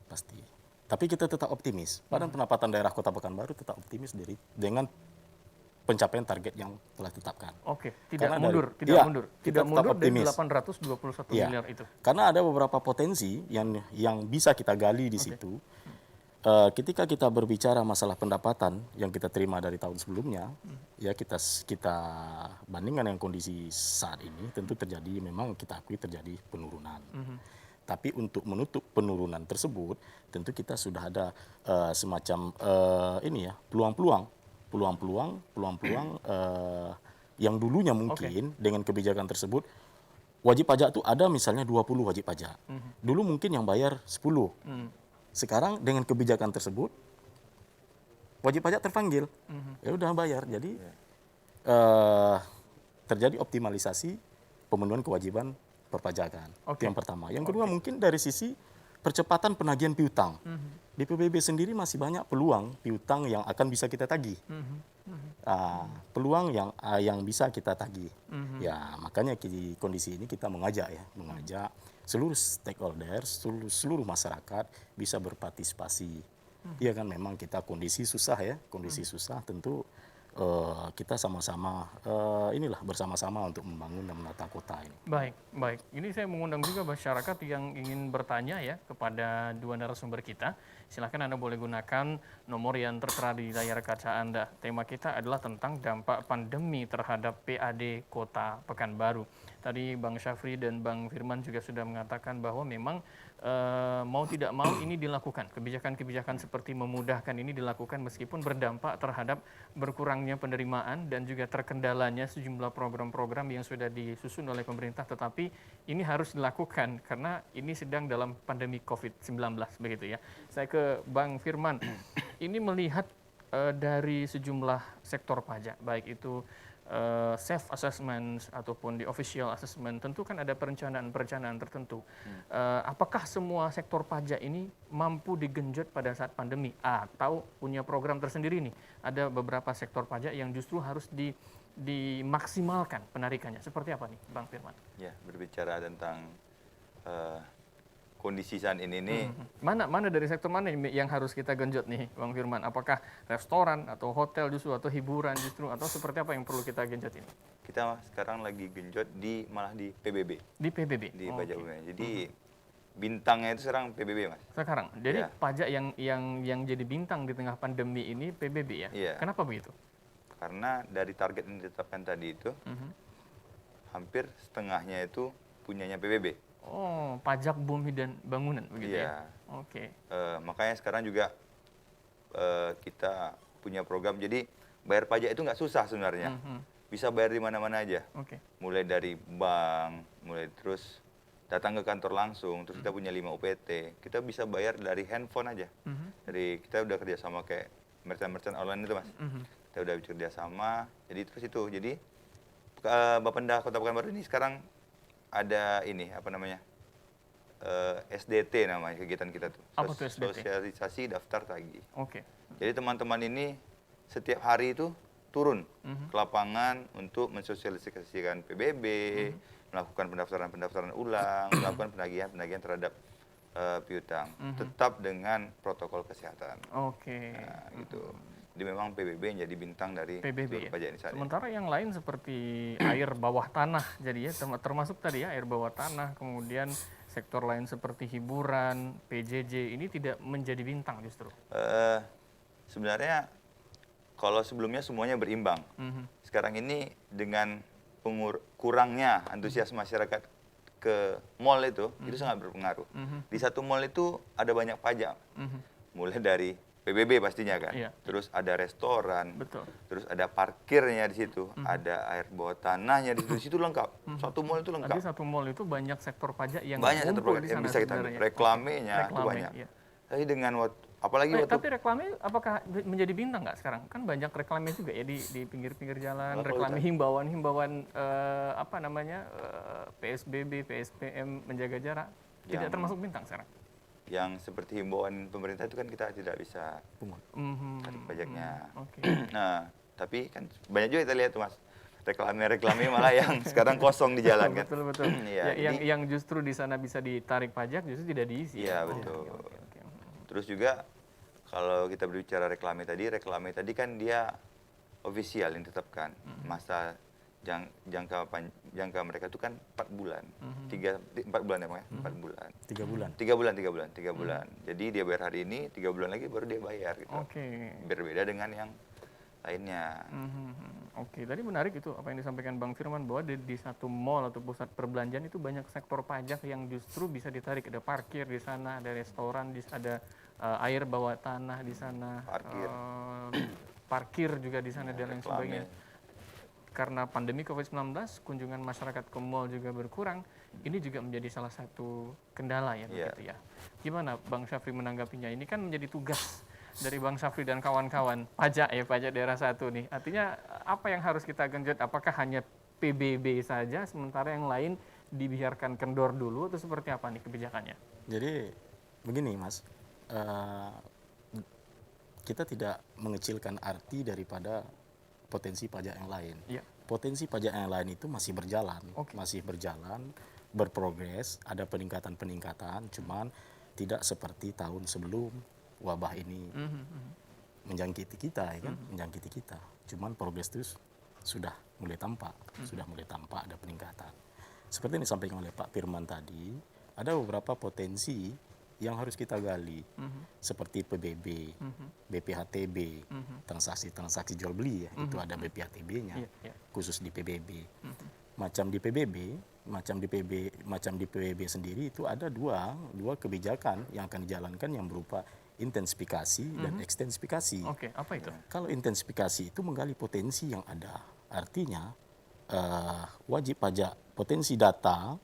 Tapi kita tetap optimis. Badan Pendapatan Daerah Kota Pekanbaru tetap optimis dengan pencapaian target yang telah ditetapkan. Oke, tidak Karena mundur kita tetap dari optimis. 821 miliar itu. Karena ada beberapa potensi yang bisa kita gali di situ. ketika kita berbicara masalah pendapatan yang kita terima dari tahun sebelumnya, ya kita bandingkan dengan kondisi saat ini, tentu terjadi, memang kita akui terjadi penurunan. Tapi untuk menutup penurunan tersebut, tentu kita sudah ada semacam peluang-peluang yang dulunya mungkin dengan kebijakan tersebut wajib pajak itu ada misalnya 20 wajib pajak. Dulu mungkin yang bayar 10. Sekarang dengan kebijakan tersebut wajib pajak terpanggil. Ya udah bayar. Jadi terjadi optimalisasi pemenuhan kewajiban perpajakan. Itu yang pertama. Yang kedua mungkin dari sisi percepatan penagihan piutang. Di PBB sendiri masih banyak peluang piutang yang akan bisa kita tagih. Peluang yang bisa kita tagih. Ya, makanya di kondisi ini kita mengajak seluruh stakeholder, seluruh masyarakat bisa berpartisipasi. Iya kan, memang kita kondisi susah ya, tentu kita sama-sama bersama-sama untuk membangun dan menata kota ini. Baik. Ini saya mengundang juga masyarakat yang ingin bertanya ya kepada dua narasumber kita. Silakan Anda boleh gunakan nomor yang tertera di layar kaca Anda. Tema kita adalah tentang dampak pandemi terhadap PAD Kota Pekanbaru. Tadi Bang Syafri dan Bang Firman juga sudah mengatakan bahwa memang mau tidak mau ini dilakukan. Kebijakan-kebijakan seperti memudahkan ini dilakukan meskipun berdampak terhadap berkurangnya penerimaan dan juga terkendalanya sejumlah program-program yang sudah disusun oleh pemerintah. Tetapi ini harus dilakukan karena ini sedang dalam pandemi COVID-19 begitu ya. Saya ke Bang Firman. Ini melihat dari sejumlah sektor pajak, baik itu self assessment ataupun di official assessment, tentu kan ada perencanaan tertentu. Apakah semua sektor pajak ini mampu digenjot pada saat pandemi atau punya program tersendiri nih? Ada beberapa sektor pajak yang justru harus dimaksimalkan penarikannya. Seperti apa nih, Bang Firman? Ya, berbicara tentang kondisi saat ini nih. Mana dari sektor mana yang harus kita genjot nih, Bang Firman? Apakah restoran atau hotel justru atau hiburan justru atau seperti apa yang perlu kita genjot ini? Kita sekarang lagi genjot malah di PBB. Di PBB. Di pajak bumi. Jadi bintangnya itu sekarang PBB, Mas. Sekarang. Jadi Ya. pajak yang jadi bintang di tengah pandemi ini PBB ya. Iya. Kenapa begitu? Karena dari target yang ditetapkan tadi itu hampir setengahnya itu punyanya PBB. Oh, pajak bumi dan bangunan begitu ya. Iya. Oke. Makanya sekarang juga kita punya program, jadi bayar pajak itu nggak susah sebenarnya. Bisa bayar di mana-mana aja. Oke. Mulai dari bank, terus datang ke kantor langsung, terus kita punya 5 UPT. Kita bisa bayar dari handphone aja. Kita udah kerjasama kayak merchant-merchant online itu, Mas. Kita udah kerjasama, jadi terus itu. Jadi Bapenda Kota Pekanbaru ini sekarang ada ini, SDT namanya kegiatan kita tuh. Apa tuh SDT? Sosialisasi Daftar Tagih. Oke. Jadi teman-teman ini setiap hari itu turun ke lapangan untuk mensosialisasikan PBB, melakukan pendaftaran ulang, melakukan penagihan terhadap piutang, tetap dengan protokol kesehatan. Oke. Nah, gitu. Jadi memang PBB yang jadi bintang dari PBB ya. pajak ini saat ini. Sementara yang lain seperti air bawah tanah, jadi ya termasuk tadi ya air bawah tanah, kemudian sektor lain seperti hiburan, PJJ ini tidak menjadi bintang justru. Sebenarnya kalau sebelumnya semuanya berimbang. Sekarang ini dengan kurangnya antusias masyarakat ke mall itu sangat berpengaruh. Di satu mall itu ada banyak pajak. Mulai dari PBB pastinya kan. Iya. Terus ada restoran. Betul. Terus ada parkirnya di situ, ada air bawah tanahnya di situ. Di situ lengkap. Satu mall itu lengkap. Tadi satu mall itu banyak sektor pajak yang Banyak sektor ngumpul pajak di yang sana bisa kita sebenarnya. reklamenya itu Reklame, banyak. iya. Tapi dengan apalagi waktu Tapi reklame apakah menjadi bintang nggak sekarang? Kan banyak reklame juga ya di pinggir-pinggir jalan, Kalau reklame himbauan PSBB, PSBM menjaga jarak. Tidak termasuk bintang sekarang. yang seperti himbauan pemerintah itu kan kita tidak bisa tarik pajaknya. Oke. Nah, tapi kan banyak juga kita lihat tuh, Mas, reklame malah yang sekarang kosong di jalan kan. Betul. Iya, Ya, jadi- yang justru di sana bisa ditarik pajak justru tidak diisi. Iya, ya? betul. Oke. Terus juga kalau kita berbicara reklame tadi kan dia ofisial yang ditetapkan. Masa jangka mereka itu kan 4 bulan. 4 bulan ya, Bang ya? 4 bulan. 3 bulan. 3 bulan. Jadi dia bayar hari ini, 3 bulan lagi baru dia bayar gitu. Oke. Berbeda dengan yang lainnya. Oke, tadi menarik itu apa yang disampaikan Bang Firman bahwa di satu mall atau pusat perbelanjaan itu banyak sektor pajak yang justru bisa ditarik. Ada parkir di sana, ada restoran, ada air bawah tanah di sana, parkir juga di sana dan lain reklame. sebagainya. Karena pandemi COVID-19, kunjungan masyarakat ke mall juga berkurang. Ini juga menjadi salah satu kendala ya, begitu ya. Gimana Bang Syafri menanggapinya? Ini kan menjadi tugas dari Bang Syafri dan kawan-kawan, pajak daerah 1 nih. Artinya apa yang harus kita genjot? Apakah hanya PBB saja, sementara yang lain dibiarkan kendor dulu, atau seperti apa nih kebijakannya? Jadi begini Mas, kita tidak mengecilkan arti daripada potensi pajak yang lain. Iya. Potensi pajak yang lain itu masih berjalan, Oke. berprogres, ada peningkatan, cuman tidak seperti tahun sebelum wabah ini menjangkiti kita, ya kan? Menjangkiti kita. Cuman progres itu sudah mulai tampak, ada peningkatan. Seperti yang disampaikan oleh Pak Firman tadi, ada beberapa potensi yang harus kita gali, seperti PBB, BPHTB, transaksi jual beli ya, itu ada BPHTB-nya, khusus di PBB. Macam di PBB sendiri itu ada dua kebijakan yang akan dijalankan yang berupa intensifikasi dan ekstensifikasi. Oke, apa itu? Kalau intensifikasi itu menggali potensi yang ada, artinya wajib pajak, potensi data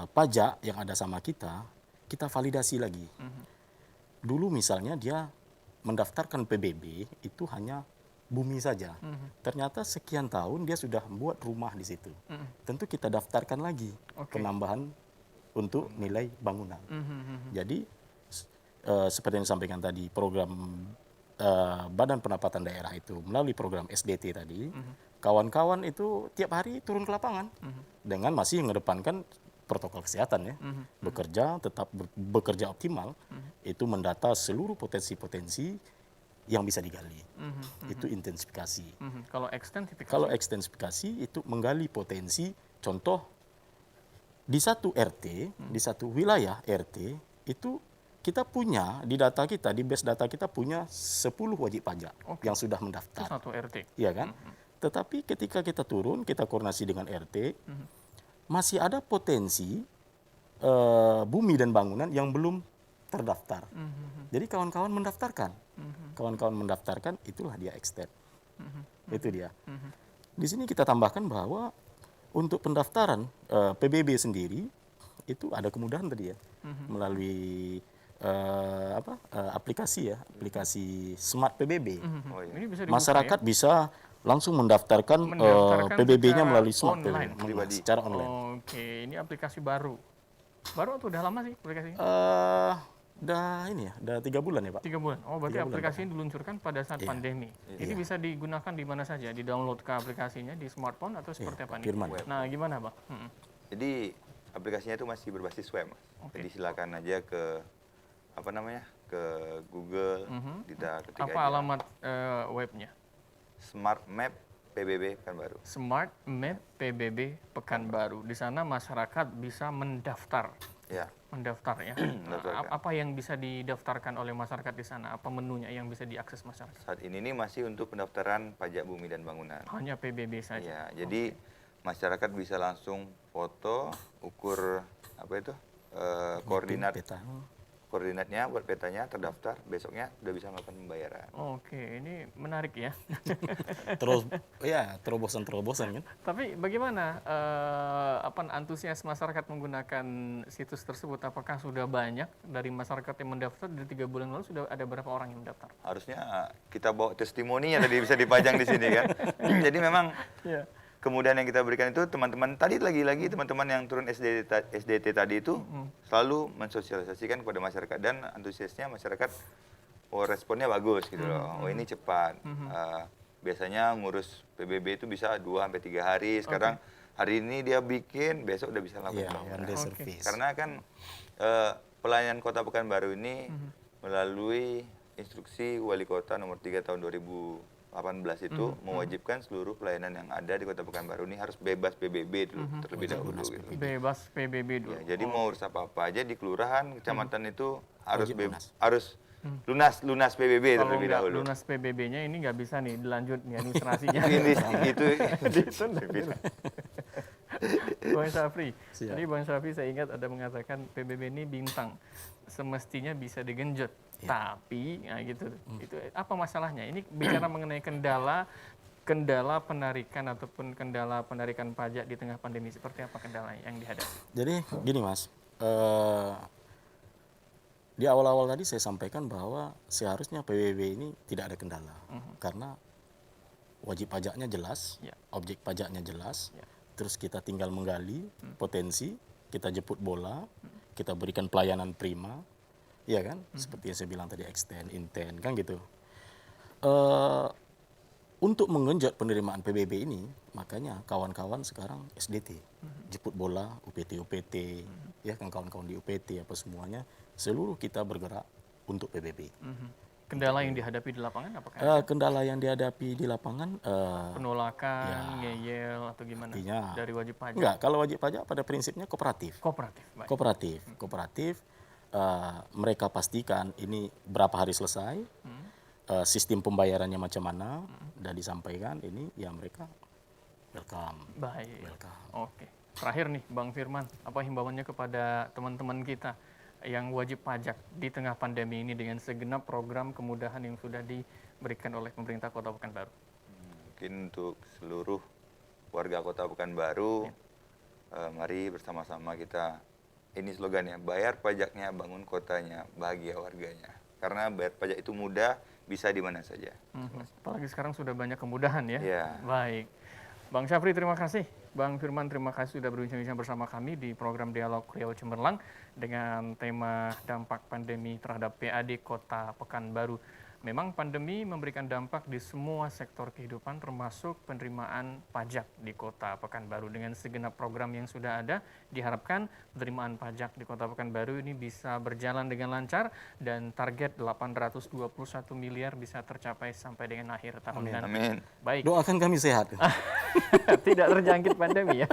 pajak yang ada sama kita validasi lagi. Dulu misalnya dia mendaftarkan PBB itu hanya bumi saja. Ternyata sekian tahun dia sudah membuat rumah di situ. Tentu kita daftarkan lagi penambahan untuk nilai bangunan. Jadi seperti yang disampaikan tadi, program Badan Pendapatan Daerah itu melalui program SDT tadi, kawan-kawan itu tiap hari turun ke lapangan dengan masih mengedepankan protokol kesehatan ya, tetap bekerja optimal, itu mendata seluruh potensi-potensi yang bisa digali. Itu intensifikasi. Kalau ekstensifikasi itu menggali potensi, contoh di satu RT, di satu wilayah RT itu kita punya di data kita, di base data kita punya 10 wajib pajak yang sudah mendaftar. Itu satu RT. Iya kan? Tetapi ketika kita turun, kita koordinasi dengan RT, masih ada potensi bumi dan bangunan yang belum terdaftar. Jadi kawan-kawan mendaftarkan, itulah dia extend. Itu dia. Di sini kita tambahkan bahwa untuk pendaftaran PBB sendiri itu ada kemudahan tadi ya, melalui aplikasi Smart PBB. Ini bisa dibuka, Masyarakat bisa langsung mendaftarkan PBB-nya melalui Smart PBB secara online. Oke, ini aplikasi baru. Baru atau udah lama sih aplikasinya? Udah 3 bulan ya Pak. 3 bulan. Oh, berarti 3 bulan, aplikasi ini diluncurkan pada saat pandemi. Ini bisa digunakan di mana saja? Di-download ke aplikasinya di smartphone atau seperti apa nih? Firman. Nah, gimana, Bang? Jadi aplikasinya itu masih berbasis web, Mas. Jadi silakan aja ke ke Google, kita ketik Apa aja alamat webnya? Smart Map PBB Pekanbaru. Smart Map PBB Pekanbaru. Di sana masyarakat bisa mendaftar. Ya. Mendaftar ya. Mendaftarkan. Apa yang bisa didaftarkan oleh masyarakat di sana? Apa menunya yang bisa diakses masyarakat? Saat ini nih masih untuk pendaftaran pajak bumi dan bangunan. Hanya PBB saja. Ya, jadi masyarakat bisa langsung foto, ukur koordinat Peta. koordinatnya buat petanya, terdaftar, besoknya udah bisa melakukan pembayaran. Oke, ini menarik ya. Terus terobosan kan? Tapi bagaimana antusias masyarakat menggunakan situs tersebut? Apakah sudah banyak dari masyarakat yang mendaftar? Dari 3 bulan lalu sudah ada berapa orang yang mendaftar? Harusnya kita bawa testimoni yang tadi bisa dipajang di sini kan. Jadi memang kemudian yang kita berikan itu teman-teman tadi lagi-lagi teman-teman yang turun SDT tadi itu selalu mensosialisasikan kepada masyarakat dan antusiasnya masyarakat responnya bagus gitu loh. Oh ini cepat. Biasanya ngurus PBB itu bisa 2-3 hari. Sekarang hari ini dia bikin, besok udah bisa lakukan pembayaran. One day service. Karena kan pelayanan Kota Pekanbaru ini melalui instruksi Wali Kota nomor 3 tahun 2018 18 itu mewajibkan seluruh pelayanan yang ada di Kota Pekanbaru ini harus bebas PBB dulu terlebih dahulu gitu. Bebas PBB dulu. Ya, jadi mau urus apa aja di kelurahan, kecamatan itu harus Wajib lunas. harus lunas PBB Kalau terlebih nggak dahulu. lunas PBB-nya ini nggak bisa nih dilanjut nih administrasinya. Ini itu Bang Syafri, Siap. tadi Bang Syafri saya ingat ada mengatakan PBB ini bintang, semestinya bisa digenjot. Tapi, nah gitu, itu apa masalahnya? Ini bicara mengenai kendala penarikan ataupun kendala penarikan pajak di tengah pandemi, seperti apa kendala yang dihadapi? Jadi gini Mas, di awal-awal tadi saya sampaikan bahwa seharusnya PBB ini tidak ada kendala karena wajib pajaknya jelas, Ya. objek pajaknya jelas, Ya. terus kita tinggal menggali potensi, kita jemput bola, kita berikan pelayanan prima, ya kan? Seperti yang saya bilang tadi extend, intend, kan gitu. Untuk menggenjot penerimaan PBB ini, makanya kawan-kawan sekarang SDT, jemput bola, UPT, ya kan kawan-kawan di UPT apa semuanya, seluruh kita bergerak untuk PBB. Kendala yang dihadapi di lapangan apakah? Kendala yang dihadapi di lapangan, Penolakan, ngeyel atau gimana? artinya Dari wajib pajak? enggak, kalau wajib pajak pada prinsipnya kooperatif. Kooperatif, baik. Kooperatif, mereka pastikan ini berapa hari selesai, sistem pembayarannya macam mana, dan disampaikan ini ya mereka welcome. Baik. Welcome. Oke. Terakhir nih, Bang Firman, apa himbauannya kepada teman-teman kita yang wajib pajak di tengah pandemi ini dengan segenap program kemudahan yang sudah diberikan oleh pemerintah Kota Pekanbaru? mungkin untuk seluruh warga Kota Pekanbaru, mari bersama-sama kita, ini slogannya, bayar pajaknya, bangun kotanya, bahagia warganya. Karena bayar pajak itu mudah, bisa di mana saja. Apalagi sekarang sudah banyak kemudahan ya. Iya. Baik. Bang Syafri, terima kasih. Bang Firman, terima kasih sudah berbincang-bincang bersama kami di program Dialog Riau Cemerlang dengan tema dampak pandemi terhadap PAD Kota Pekanbaru. Memang pandemi memberikan dampak di semua sektor kehidupan termasuk penerimaan pajak di Kota Pekanbaru. Dengan segenap program yang sudah ada, diharapkan penerimaan pajak di Kota Pekanbaru ini bisa berjalan dengan lancar dan target 821 miliar bisa tercapai sampai dengan akhir tahun nanti. Amin. Baik. Doakan kami sehat. Tidak terjangkit pandemi ya.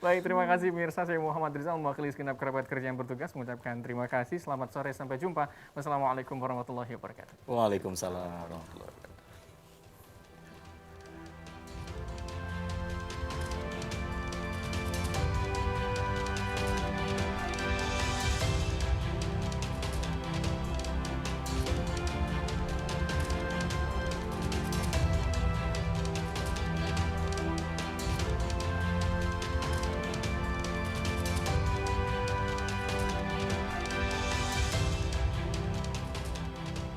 Baik, terima kasih pemirsa. Saya Muhammad Rizal, mewakili segenap kerabat kerja yang bertugas, mengucapkan terima kasih. Selamat sore, sampai jumpa. Wassalamualaikum warahmatullahi wabarakatuh. Waalaikumsalam warahmatullahi wabarakatuh.